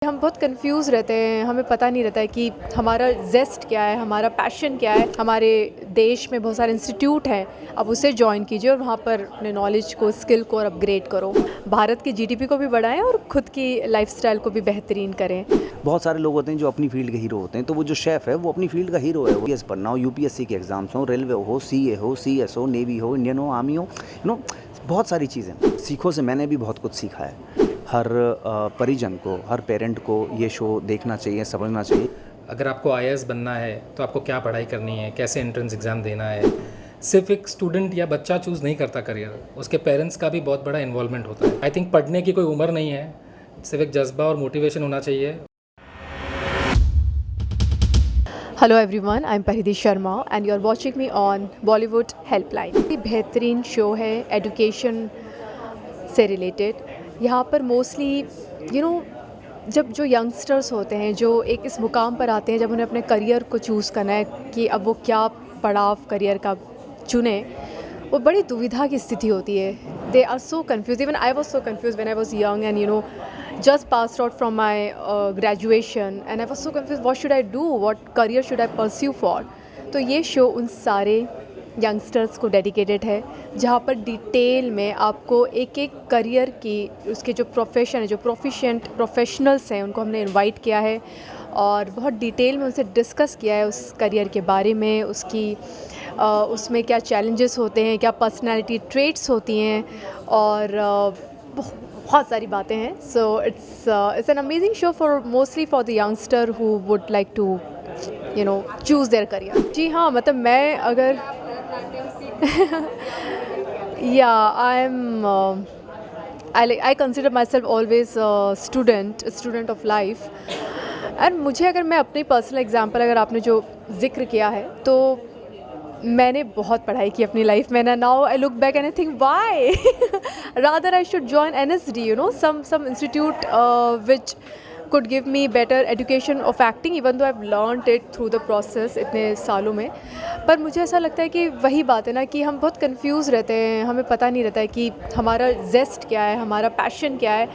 हम बहुत कंफ्यूज रहते हैं, हमें पता नहीं रहता है कि हमारा जेस्ट क्या है, हमारा पैशन क्या है। हमारे देश में बहुत सारे इंस्टीट्यूट हैं, आप उसे ज्वाइन कीजिए और वहाँ पर अपने नॉलेज को, स्किल को और अपग्रेड करो। भारत की जीडीपी को भी बढ़ाएं और खुद की लाइफस्टाइल को भी बेहतरीन करें। बहुत सारे लोग होते हैं जो अपनी फील्ड के हीरो होते हैं, तो वो जो शेफ़ है वो अपनी फील्ड का हीरो है। वो पढ़ना हो, यूपीएससी के एग्जाम्स हो, रेलवे हो, सीए हो, सीएस हो, नेवी हो, इंडियन हो, आर्मी हो, बहुत सारी चीज़ें सीखो से मैंने भी बहुत कुछ सीखा है। हर परिजन को, हर पेरेंट को ये शो देखना चाहिए, समझना चाहिए। अगर आपको आईएएस बनना है तो आपको क्या पढ़ाई करनी है, कैसे एंट्रेंस एग्ज़ाम देना है, सिर्फ एक स्टूडेंट या बच्चा चूज़ नहीं करता करियर, उसके पेरेंट्स का भी बहुत बड़ा इन्वॉल्वमेंट होता है। आई थिंक पढ़ने की कोई उम्र नहीं है, सिर्फ एक जज्बा और मोटिवेशन होना चाहिए। Hello everyone, I am Paridhi Sharma and you are watching me on Bollywood helpline. ये बेहतरीन शो है एजुकेशन से रिलेटेड। यहाँ पर मोस्टली जब जो यंगस्टर्स होते हैं जो एक इस मुकाम पर आते हैं जब उन्हें अपने करियर को चूज़ करना है कि अब वो क्या पड़ाव करियर का चुने, वो बड़ी दुविधा की स्थिति होती है। They are so confuse, even I was so confuse when I was young and just passed out from my graduation and I was so confused, what should I do, what career should I pursue for। तो ये show उन सारे youngsters को dedicated है जहाँ पर detail में आपको एक एक करियर की, उसके जो प्रोफेशन है, जो प्रोफिशिएंट प्रोफेशनल्स हैं, उनको हमने इनवाइट किया है और बहुत डिटेल में उनसे डिस्कस किया है उस करियर के बारे में, उसमें क्या चैलेंजेस होते हैं, क्या पर्सनैलिटी ट्रेट्स होती हैं और बहुत सारी बातें हैं। So it's an amazing show for mostly for the youngster who would like to choose their career. जी हाँ, मतलब मैं अगर या I consider myself always student of life and मुझे, अगर मैं अपनी पर्सनल एग्जाम्पल, अगर आपने जो जिक्र किया है, तो मैंने बहुत पढ़ाई की अपनी लाइफ में ना। Now I look back and I think why rather I should join NSD, some institute which could give me better education of acting, even though I've learned it through the process इतने सालों में। पर मुझे ऐसा लगता है कि वही बात है ना कि हम बहुत कंफ्यूज रहते हैं, हमें पता नहीं रहता है कि हमारा जेस्ट क्या है, हमारा पैशन क्या है,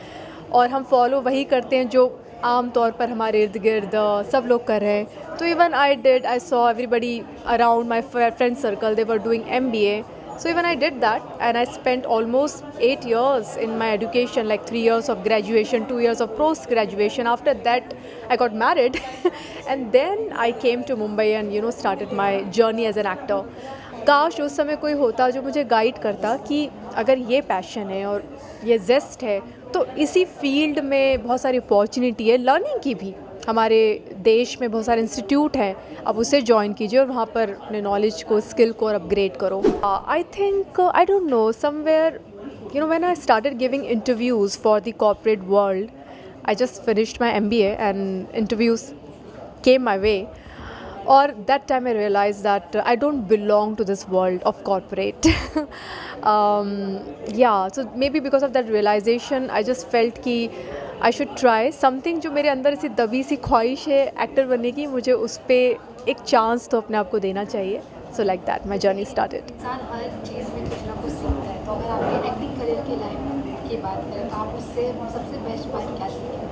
और हम फॉलो वही करते हैं जो आम तौर पर हमारे इर्द गिर्द सब लोग कर रहे हैं। तो even I saw everybody around my friend circle, they were doing MBA, so even I did that and I spent almost 8 years in my education, like 3 years of graduation, 2 years of post graduation. After that I got married and then I came to Mumbai and started my journey as an actor. काश उस समय कोई होता जो मुझे guide करता कि अगर ये पैशन है और ये जेस्ट है तो इसी फील्ड में बहुत सारी अपॉर्चुनिटी है लर्निंग की भी। हमारे देश में बहुत सारे इंस्टीट्यूट हैं, आप उसे ज्वाइन कीजिए और वहाँ पर अपने नॉलेज को, स्किल को और अपग्रेड करो। I think, I don't know, somewhere when I started giving interviews for the corporate world, I just finished my MBA and interviews came my way, or that time I realized that I don't belong to this world of corporate so maybe because of that realization I just felt कि I should try something, जो मेरे अंदर ऐसी दबी सी ख्वाहिश है actor बनने की, मुझे उस पर एक चांस तो अपने आप को देना चाहिए। So like that my journey started. इंसान हर चीज़ में कुछ ना कुछ सीखता है, तो अगर आपके एक्टिंग करियर की लाइफ की बात करें तो आप उससे सबसे बेस्ट पार्ट क्या सीखें?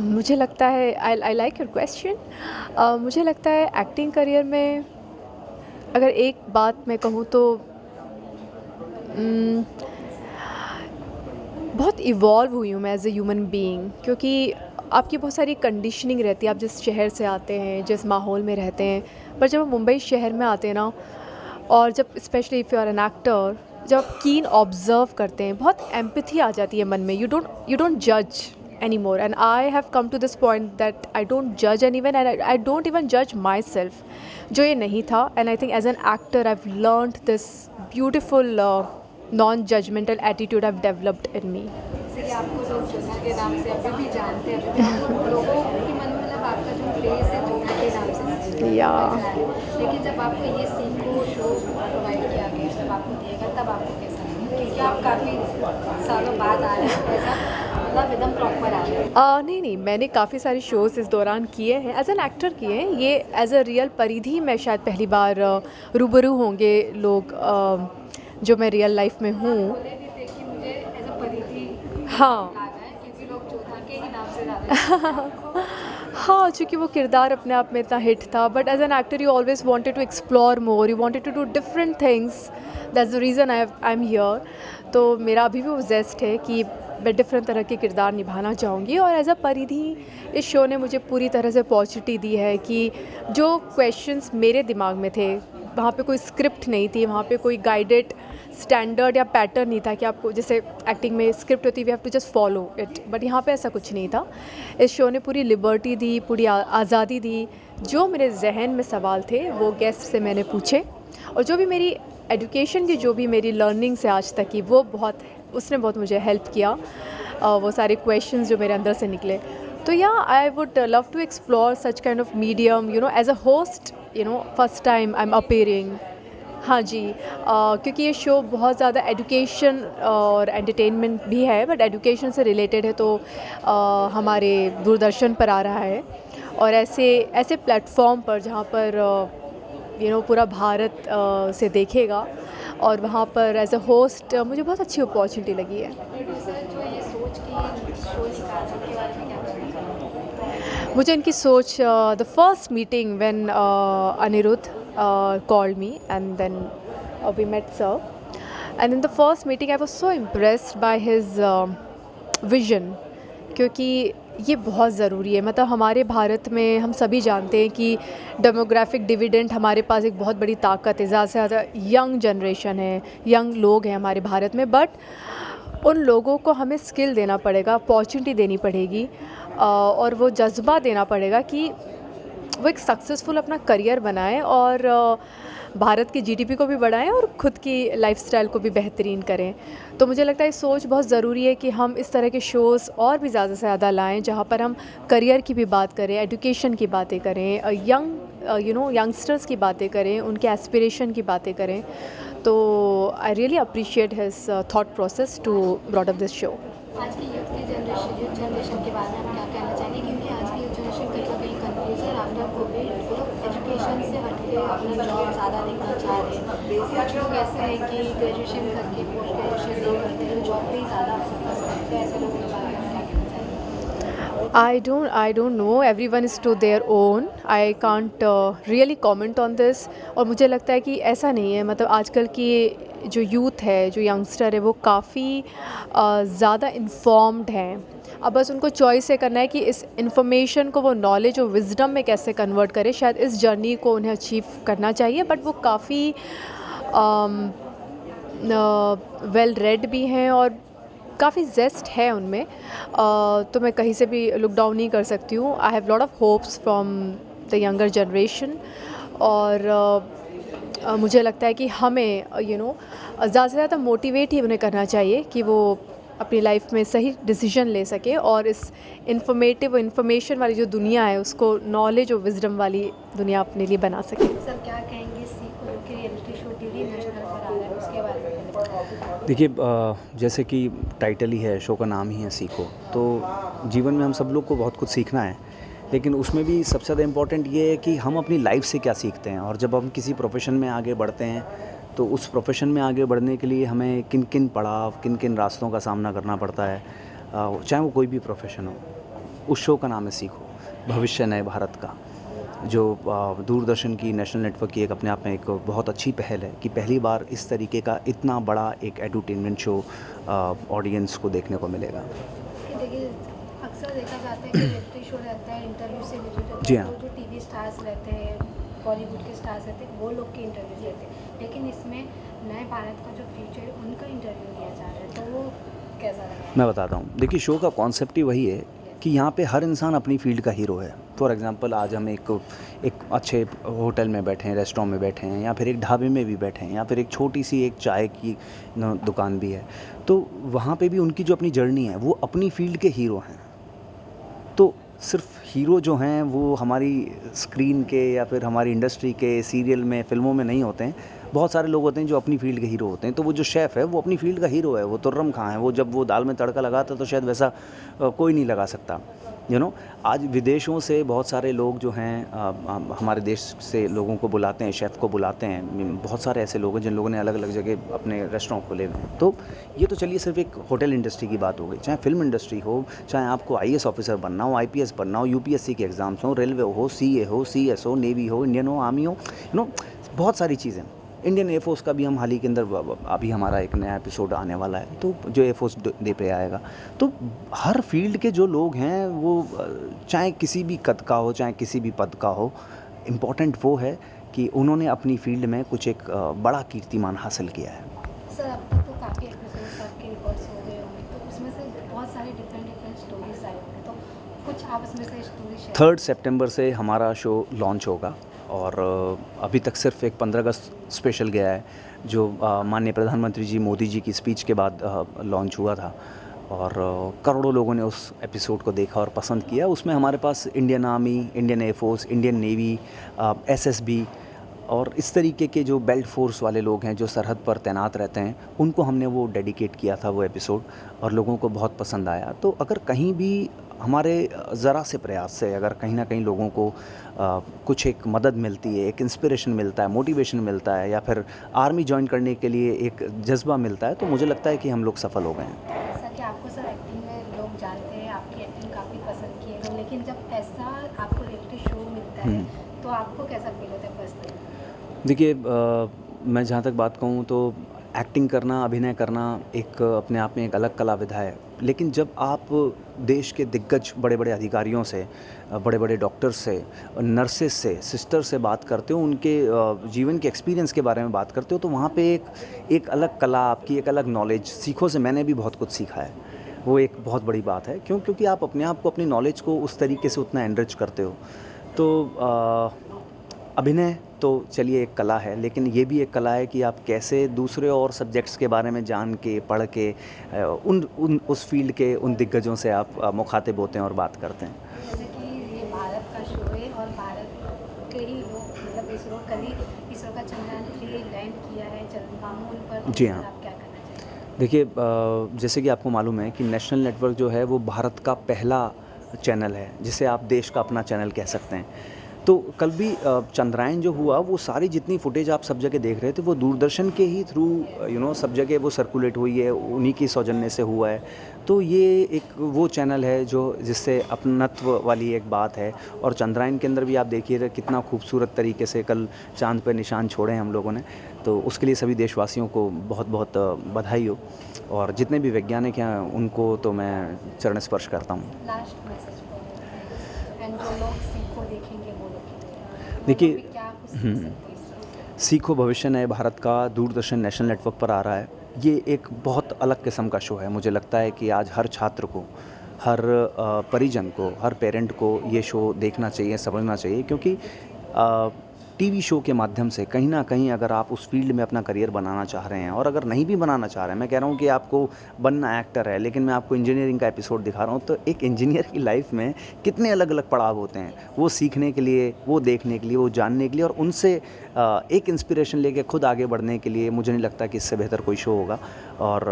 मुझे लगता है आई लाइक योर क्वेश्चन। मुझे लगता है एक्टिंग करियर में अगर एक बात मैं कहूँ तो बहुत इवॉल्व हुई हूँ मैं एज ए ह्यूमन बीइंग, क्योंकि आपकी बहुत सारी कंडीशनिंग रहती है। आप जिस शहर से आते हैं, जिस माहौल में रहते हैं, पर जब आप मुंबई शहर में आते हैं ना, और जब specially if you are an actor, जब आप कीन ऑब्जर्व करते हैं, बहुत एम्पैथी आ जाती है मन में। यू डोंट जज anymore, and I have come to this point that I don't judge anyone and I don't even judge myself, जो ये नहीं था। and I think as an actor I've learned this beautiful non-judgmental attitude I've developed in me। जैसे कि आपको लोग जोधा के नाम से अभी भी जानते हैं, अभी भी लोगों के मन में मतलब आपका जो फेस है जोधा के नाम से या लेकिन जब आपको ये सीखो शो प्रोवाइड किया गया, जब आपको दिया गया, तब आपको कैसा लगा? क्योंकि आप काफ़ी सालों बाद आ रहे हैं, ऐसा मतलब एकदम प्रॉपर आ रहे हैं। नहीं, मैंने काफ़ी सारे शोज़ इस दौरान किए हैं, एज एन एक्टर किए हैं। ये एज अ रियल परिधि में शायद पहली बार रूबरू होंगे लोग जो मैं रियल लाइफ में हूँ। मुझे एज अ परिधि हाँ, लगा है, क्योंकि लोग जोधा के ही नाम सबसे ज़्यादा? हाँ, चूँकि वो किरदार अपने आप में इतना हिट था, but as an actor you always wanted to explore more, you wanted to do different things, that's the reason I am here. तो मेरा अभी भी वो ज़ेस्ट है कि मैं डिफरेंट तरह के किरदार निभाना चाहूँगी, और एज़ अ परिधि इस शो ने मुझे पूरी तरह से अपॉर्चुनिटी दी है कि जो क्वेश्चंस मेरे दिमाग में थे, वहाँ पे कोई स्क्रिप्ट नहीं थी, वहाँ पे कोई गाइडेड स्टैंडर्ड या पैटर्न नहीं था कि आपको, जैसे एक्टिंग में स्क्रिप्ट होती है we have to just follow it, but यहाँ पे ऐसा कुछ नहीं था। इस शो ने पूरी लिबर्टी दी, पूरी आज़ादी दी। जो मेरे जहन में सवाल थे वो गेस्ट से मैंने पूछे, और जो भी मेरी एजुकेशन की जो भी मेरी लर्निंग से आज तक की, वो उसने बहुत मुझे हेल्प किया, वो सारे क्वेश्चंस जो मेरे अंदर से निकले। तो या I would love to explore such kind of medium, you know, as a host, you know, first time I am appearing. हाँ जी, क्योंकि ये शो बहुत ज़्यादा एजुकेशन और एंटरटेनमेंट भी है, बट एजुकेशन से रिलेटेड है, तो हमारे दूरदर्शन पर आ रहा है, और ऐसे प्लेटफॉर्म पर जहाँ पर यू नो पूरा भारत से देखेगा, और वहाँ पर एज अ होस्ट मुझे बहुत अच्छी अपॉर्चुनिटी लगी है। प्रोड्यूसर जो ये सोच के शो निकाला, उसके बारे में क्या कहना चाहेंगे? मुझे इनकी सोच, the first meeting when Anirudh called me, and then we met sir, and in the first meeting I was so impressed by his vision, क्योंकि ये बहुत ज़रूरी है। मतलब हमारे भारत में हम सभी जानते हैं कि डेमोग्राफिक डिविडेंड हमारे पास एक बहुत बड़ी ताकत है, ज़्यादा से ज़्यादा यंग जनरेशन है, यंग लोग हैं हमारे भारत में, बट उन लोगों को हमें स्किल देना पड़ेगा, अपॉर्चुनिटी देनी पड़ेगी, और वो जज्बा देना पड़ेगा कि वो एक सक्सेसफुल अपना करियर बनाएं, और भारत की जीडीपी को भी बढ़ाएं, और ख़ुद की लाइफस्टाइल को भी बेहतरीन करें। तो मुझे लगता है सोच बहुत ज़रूरी है कि हम इस तरह के शोज़ और भी ज़्यादा से ज़्यादा लाएं, जहाँ पर हम करियर की भी बात करें, एजुकेशन की बातें करें, यंगस्टर्स की बातें करें, उनके एस्पिरेशन की बातें करें। तो I really appreciate his thought process to brought up this show. आज की यूथ जनरेशन के बारे में आप क्या कहना चाहेंगे? क्योंकि आज की यूथ जनरेशन कहीं ना कहीं कन्फ्यूज है। आफ्टर कोविड वो लोग एजुकेशन से हट के अपना जॉब ज़्यादा देखना चाह रहे हैं। कुछ लोग ऐसे हैं कि ग्रेजुएशन करके पोस्ट ग्रेजुएशन नहीं करते, जो जॉब पे ही ज़्यादा फोकस करते हैं। ऐसे लोगों के बारे में आप क्या कहना चाहेंगे? I don't know, everyone is to their own, I can't really comment on this। और मुझे लगता है कि ऐसा नहीं है, मतलब आजकल की जो यूथ है, जो यंगस्टर है, वो काफ़ी ज़्यादा इन्फॉर्म्ड हैं। अब बस उनको चॉइस ये करना है कि इस इन्फॉर्मेशन को वो नॉलेज और विजडम में कैसे कन्वर्ट करें। शायद इस जर्नी को उन्हें अचीव करना चाहिए, बट वो काफ़ी वेल रेड भी हैं, और काफ़ी जेस्ट है उनमें। तो मैं कहीं से भी लुक डाउन नहीं कर सकती हूँ। I have lot of hopes from the younger generation, और मुझे लगता है कि हमें ज़्यादा से ज़्यादा मोटिवेट ही उन्हें करना चाहिए कि वो अपनी लाइफ में सही डिसीजन ले सके, और इस इन्फॉर्मेटिव और इन्फॉर्मेशन वाली जो दुनिया है उसको नॉलेज और विजडम वाली दुनिया अपने लिए बना सके। सर क्या कहेंगे सीखो, जो कि रियलिटी शो टीवी नेशनल पर आ रहा है, उसके बारे में? देखिए, जैसे कि टाइटल ही है, शो का नाम ही है सीखो, तो जीवन में हम सब लोग को बहुत कुछ सीखना है, लेकिन उसमें भी सबसे ज़्यादा इम्पॉर्टेंट ये है कि हम अपनी लाइफ से क्या सीखते हैं। और जब हम किसी प्रोफेशन में आगे बढ़ते हैं, तो उस प्रोफेशन में आगे बढ़ने के लिए हमें किन किन पड़ाव, किन किन रास्तों का सामना करना पड़ता है, चाहे वो कोई भी प्रोफेशन हो। उस शो का नाम है सीखो, भविष्य नए भारत का, जो दूरदर्शन की नेशनल नेटवर्क की एक अपने आप में एक बहुत अच्छी पहल है कि पहली बार इस तरीके का इतना बड़ा एक एडुटेनमेंट शो ऑडियंस को देखने को मिलेगा। देखिए, अक्सर देखा जाता है कि रियलिटी शो रहता है इंटरव्यू से रिलेटेड, जी हाँ। तो जो टीवी स्टार्स रहते हैं, बॉलीवुड के स्टार्स रहते हैं, वो लोग के इंटरव्यूज रहते हैं, लेकिन इसमें नए भारत का जो फ्यूचर है उनका इंटरव्यू लिया जा रहा है, तो वो कैसा लगा? मैं बताता हूँ। देखिए, शो का कॉन्सेप्ट ही वही है कि यहाँ पे हर इंसान अपनी फील्ड का हीरो है। फॉर एग्जांपल, आज हम एक अच्छे होटल में बैठे हैं, रेस्टोरेंट में बैठे हैं, या फिर एक ढाबे में भी बैठे हैं, या फिर एक छोटी सी एक चाय की दुकान भी है, तो वहाँ पे भी उनकी जो अपनी जर्नी है वो अपनी फील्ड के हीरो हैं। तो सिर्फ हीरो जो हैं वो हमारी स्क्रीन के या फिर हमारी इंडस्ट्री के सीरियल में, फिल्मों में नहीं होते हैं। बहुत सारे लोग होते हैं जो अपनी फील्ड के हीरो होते हैं। तो वो जो शेफ़ है वो अपनी फील्ड का हीरो है, वो तुर्रम खां है। वो जब वो दाल में तड़का लगाता तो शायद वैसा कोई नहीं लगा सकता। आज विदेशों से बहुत सारे लोग जो हैं हमारे देश से लोगों को बुलाते हैं, शेफ़ को बुलाते हैं। बहुत सारे ऐसे लोग हैं जिन लोगों ने अलग अलग जगह अपने रेस्टोरेंट खोले हुए हैं। तो ये तो चलिए सिर्फ एक होटल इंडस्ट्री की बात हो गई, चाहे फिल्म इंडस्ट्री हो, चाहे आपको आईएएस ऑफिसर बनना हो, आईपीएस बनना हो, यूपीएससी के एग्ज़ाम्स हो, रेलवे हो, सीए हो, सीएस हो, नेवी हो, इंडियन हो, आर्मी हो, बहुत सारी चीज़ें। इंडियन एयरफोर्स का भी हम हाल ही के अंदर अभी हमारा एक नया एपिसोड आने वाला है, तो जो एयरफोर्स डे पे आएगा। तो हर फील्ड के जो लोग हैं वो चाहे किसी भी कद का हो, चाहे किसी भी पद का हो, इम्पॉर्टेंट वो है कि उन्होंने अपनी फील्ड में कुछ एक बड़ा कीर्तिमान हासिल किया है। सर अब तक तो काफ़ी एपिसोड्स आपके रिकॉर्ड्स हो गए होंगे, तो उसमें से बहुत सारे डिफरेंट स्टोरीज आए होंगे, तो कुछ आप उसमें से स्टोरी शेयर। 3 सितंबर से हमारा शो लॉन्च होगा और अभी तक सिर्फ एक 15 अगस्त स्पेशल गया है जो माननीय प्रधानमंत्री जी मोदी जी की स्पीच के बाद लॉन्च हुआ था और करोड़ों लोगों ने उस एपिसोड को देखा और पसंद किया। उसमें हमारे पास Indian army, Indian air force, Indian navy, SSB और इस तरीके के जो बेल्ट फोर्स वाले लोग हैं जो सरहद पर तैनात रहते हैं, उनको हमने वो डेडिकेट किया था वो एपिसोड और लोगों को बहुत पसंद आया। तो अगर कहीं भी हमारे ज़रा से प्रयास से अगर कहीं ना कहीं लोगों को कुछ एक मदद मिलती है, एक इंस्पिरेशन मिलता है, मोटिवेशन मिलता है या फिर आर्मी ज्वाइन करने के लिए एक जज्बा मिलता है, तो मुझे लगता है कि हम लोग सफल हो गए हैं। सर क्या आपको सर एक्टिंग में लोग जानते हैं, आपकी एक्टिंग काफ़ी पसंद किए गए, लेकिन जब ऐसा आपको रियलिटी शो मिलता है तो आपको कैसा फील होता है पर्सनली? देखिए मैं जहाँ तक बात कहूँ तो एक्टिंग करना, अभिनय करना एक अपने आप में एक अलग कला विधा है, लेकिन जब आप देश के दिग्गज बड़े बड़े अधिकारियों से, बड़े बड़े डॉक्टर्स से, नर्सेस से, सिस्टर से बात करते हो, उनके जीवन के एक्सपीरियंस के बारे में बात करते हो, तो वहाँ पे एक अलग कला, आपकी एक अलग नॉलेज, सीखों से मैंने भी बहुत कुछ सीखा है। वो एक बहुत बड़ी बात है क्योंकि आप अपने आप को, अपनी नॉलेज को उस तरीके से उतना एनरिच करते हो। तो अभिनय तो चलिए एक कला है, लेकिन ये भी एक कला है कि आप कैसे दूसरे और सब्जेक्ट्स के बारे में जान के, पढ़ के उस फील्ड के उन दिग्गजों से आप मुखातिब होते हैं और बात करते हैं। जैसे कि ये भारत का शो है और भारत के ही लोग, मतलब इसरो का चंद्रयान 3 लैंड किया है मून पर। जी हाँ। आप क्या कहना चाहिए? देखिए जैसे कि आपको मालूम है कि नेशनल नेटवर्क जो है वो भारत का पहला चैनल है, जिसे आप देश का अपना चैनल कह सकते हैं। तो कल भी चंद्रयान जो हुआ, वो सारी जितनी फुटेज आप सब जगह देख रहे थे वो दूरदर्शन के ही थ्रू सब जगह वो सर्कुलेट हुई है, उन्हीं की सौजन्य से हुआ है। तो ये एक वो चैनल है जो जिससे अपनत्व वाली एक बात है। और चंद्रयान के अंदर भी आप देखिए कितना खूबसूरत तरीके से कल चाँद पर निशान छोड़े हैं हम लोगों ने, तो उसके लिए सभी देशवासियों को बहुत बहुत बधाई हो। और जितने भी वैज्ञानिक हैं उनको तो मैं चरण स्पर्श करता हूँ। लास्ट मैसेज एंड जो लोग सीखो देखेंगे वो लोग देखिए क्या आप कुछ सीख सकते हैं? सीखो भविष्य नए भारत का दूरदर्शन नेशनल नेटवर्क पर आ रहा है। ये एक बहुत अलग किस्म का शो है। मुझे लगता है कि आज हर छात्र को, हर परिजन को, हर पेरेंट को ये शो देखना चाहिए, समझना चाहिए, क्योंकि टीवी शो के माध्यम से कहीं ना कहीं अगर आप उस फील्ड में अपना करियर बनाना चाह रहे हैं, और अगर नहीं भी बनाना चाह रहे हैं, मैं कह रहा हूँ कि आपको बनना एक्टर है, लेकिन मैं आपको इंजीनियरिंग का एपिसोड दिखा रहा हूँ, तो एक इंजीनियर की लाइफ में कितने अलग अलग पड़ाव होते हैं, वो सीखने के लिए, वो देखने के लिए, वो जानने के लिए, और उनसे एक इंस्पिरेशन लेके खुद आगे बढ़ने के लिए मुझे नहीं लगता कि इससे बेहतर कोई शो होगा। और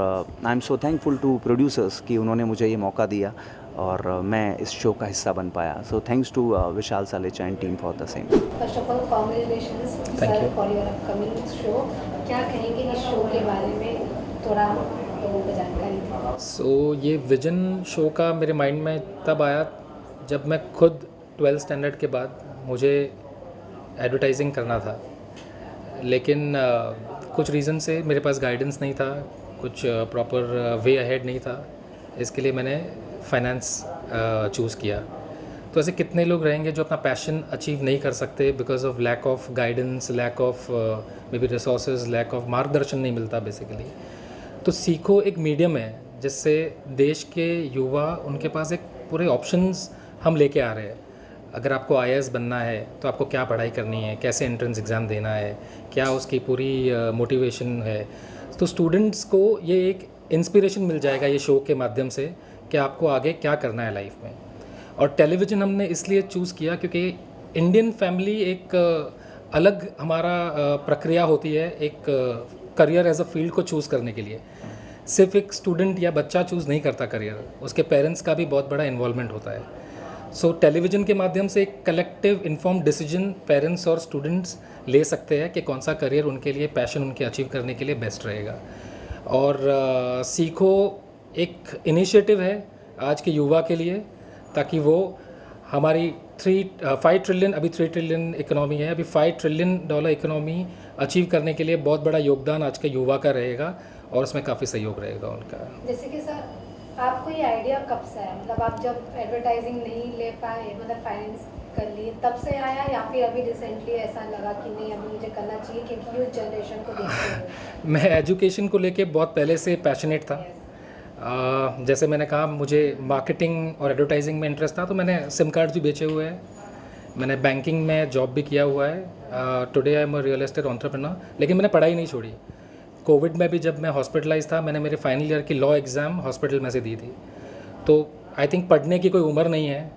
I am so thankful to producers कि उन्होंने मुझे ये मौका दिया और मैं इस शो का हिस्सा बन पाया। So thanks to Vishal Salecha and team for the same. First of all congratulations Thank sir you. For your upcoming show. क्या कहेंगे इस शो के बारे में, थोड़ा लोगों को जानकारी दें। सो ये विजन शो का मेरे माइंड में तब आया जब मैं खुद 12th स्टैंडर्ड के बाद मुझे एडवर्टाइजिंग करना था, लेकिन कुछ रीज़न से मेरे पास गाइडेंस नहीं था, कुछ प्रॉपर वे अहेड नहीं था। इसके लिए मैंने फाइनेंस चूज़ किया। तो ऐसे कितने लोग रहेंगे जो अपना पैशन अचीव नहीं कर सकते because of lack of guidance, lack of maybe resources, lack of मार्गदर्शन नहीं मिलता बेसिकली। तो सीखो एक मीडियम है जिससे देश के युवा, उनके पास एक पूरे ऑप्शंस हम लेके आ रहे हैं। अगर आपको आईएएस बनना है तो आपको क्या पढ़ाई करनी है, कैसे एंट्रेंस एग्ज़ाम देना है, क्या उसकी पूरी मोटिवेशन है। तो स्टूडेंट्स को ये एक इंस्पिरेशन मिल जाएगा ये शो के माध्यम से कि आपको आगे क्या करना है लाइफ में। और टेलीविज़न हमने इसलिए चूज़ किया क्योंकि इंडियन फैमिली एक अलग हमारा प्रक्रिया होती है एक करियर एज अ फील्ड को चूज़ करने के लिए। सिर्फ एक स्टूडेंट या बच्चा चूज़ नहीं करता करियर, उसके पेरेंट्स का भी बहुत बड़ा इन्वॉल्वमेंट होता है। सो टेलीविज़न के माध्यम से एक कलेक्टिव इन्फॉर्म्ड डिसीजन पेरेंट्स और स्टूडेंट्स ले सकते हैं कि कौन सा करियर उनके लिए, पैशन उनके अचीव करने के लिए बेस्ट रहेगा। और सीखो एक इनिशिएटिव है आज के युवा के लिए, ताकि वो हमारी 5 ट्रिलियन, अभी 3 ट्रिलियन इकोनॉमी है, अभी $5 ट्रिलियन इकोनॉमी अचीव करने के लिए बहुत बड़ा योगदान आज के युवा का रहेगा और उसमें काफ़ी सहयोग रहेगा उनका। जैसे कि सर, आपको ये आइडिया कब से आया? मतलब आप जब एडवर्टाइजिंग नहीं ले पाए, मतलब फाइनेंस कर लिए, तब से आया, या फिर अभी रिसेंटली ऐसा लगा कि नहीं अभी मुझे करना चाहिए क्योंकि यूथ जनरेशन को देखते हुए? मैं एजुकेशन को लेके बहुत पहले से पैशनेट था। जैसे मैंने कहा, मुझे मार्केटिंग और एडवर्टाइजिंग में इंटरेस्ट था, तो मैंने सिम कार्ड्स भी बेचे हुए हैं, मैंने बैंकिंग में जॉब भी किया हुआ है। Today I am a real estate entrepreneur. लेकिन मैंने पढ़ाई नहीं छोड़ी। कोविड में भी जब मैं हॉस्पिटलाइज था, मैंने मेरे फाइनल ईयर की लॉ एग्ज़ाम हॉस्पिटल में से दी थी। तो आई थिंक पढ़ने की कोई उम्र नहीं है,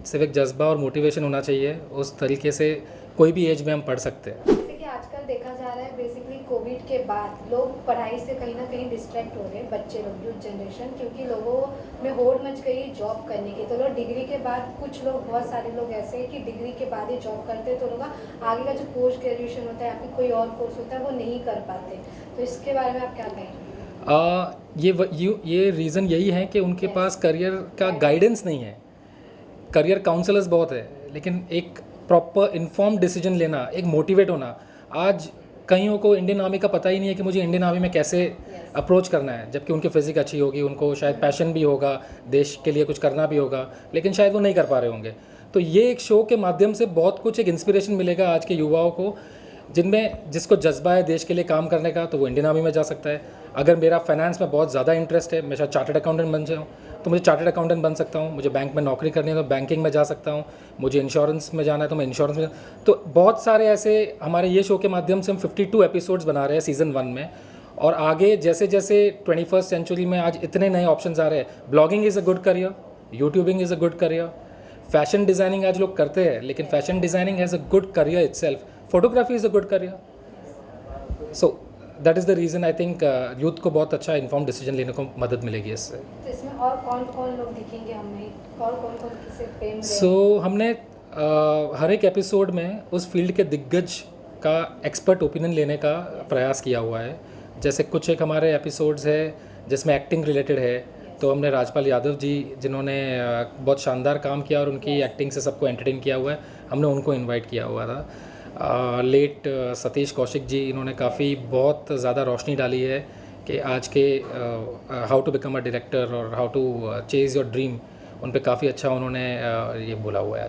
सिर्फ एक जज्बा और मोटिवेशन होना चाहिए। उस तरीके से कोई भी एज में हम पढ़ सकते हैं। जैसे कि आजकल देखा जा रहा है, बेसिकली कोविड के बाद लोग पढ़ाई से कहीं ना कहीं डिस्ट्रैक्ट हो रहे हैं, बच्चे लोग, यूथ जनरेशन, क्योंकि लोगों में होड़ मच गई जॉब करने की। तो लोग डिग्री के बाद, कुछ लोग, बहुत सारे लोग ऐसे हैं कि डिग्री के बाद ही जॉब करते हैं, तो लोग आगे का जो पोस्ट ग्रेजुएशन होता है या फिर कोई और कोर्स होता है वो नहीं कर पाते। तो इसके बारे में आप क्या कहेंगे? ये रीज़न यही है कि उनके पास करियर का गाइडेंस नहीं है। करियर काउंसलर्स बहुत है, लेकिन एक प्रॉपर इन्फॉर्म्ड डिसीजन लेना, एक मोटिवेट होना। आज कईयों को इंडियन आर्मी का पता ही नहीं है कि मुझे इंडियन आर्मी में कैसे अप्रोच करना है, जबकि उनकी फिजिक अच्छी होगी, उनको शायद पैशन भी होगा, देश के लिए कुछ करना भी होगा, लेकिन शायद वो नहीं कर पा रहे होंगे। तो ये एक शो के माध्यम से बहुत कुछ एक इंस्पिरेशन मिलेगा आज के युवाओं को, जिसको जज्बा है देश के लिए काम करने का, तो वो इंडियन आर्मी में जा सकता है। अगर मेरा फाइनेंस में बहुत ज़्यादा इंटरेस्ट है, मैं शायद चार्टर्ड अकाउंटेंट बन जाऊँ, तो मुझे चार्टर्ड अकाउंटेंट बन सकता हूँ। मुझे बैंक में नौकरी करनी है तो बैंकिंग में जा सकता हूँ। मुझे इंश्योरेंस में जाना है तो मैं इंश्योरेंस में। तो बहुत सारे ऐसे हमारे ये शो के माध्यम से हम 52 एपिसोड्स बना रहे हैं सीज़न 1 में। और आगे जैसे जैसे 21st सेंचुरी में आज इतने नए ऑप्शंस आ रहे हैं। Blogging is a good career, YouTubing is a good career, fashion designing आज लोग करते हैं, लेकिन fashion designing has a good career itself, photography is a good career. So that is the reason I think youth को बहुत अच्छा inform decision लेने को मदद मिलेगी इससे। तो इसमें और कौन कौन लोग दिखेंगे हमें, और कौन कौन किसे फेम? सो हमने हर एक एपिसोड में उस फील्ड के दिग्गज का एक्सपर्ट ओपिनियन लेने का प्रयास किया हुआ है। जैसे कुछ एक हमारे एपिसोड्स है जिसमें एक्टिंग रिलेटेड है, तो हमने राजपाल यादव जी, जिन्होंने बहुत शानदार काम किया और उनकी एक्टिंग से सबको एंटरटेन किया हुआ है, हमने उनको इनवाइट किया हुआ था। लेट सतीश कौशिक जी, इन्होंने काफ़ी बहुत ज़्यादा रोशनी डाली है कि आज के how to become a director और how to chase your dream, उन पे काफ़ी अच्छा उन्होंने ये बोला हुआ है।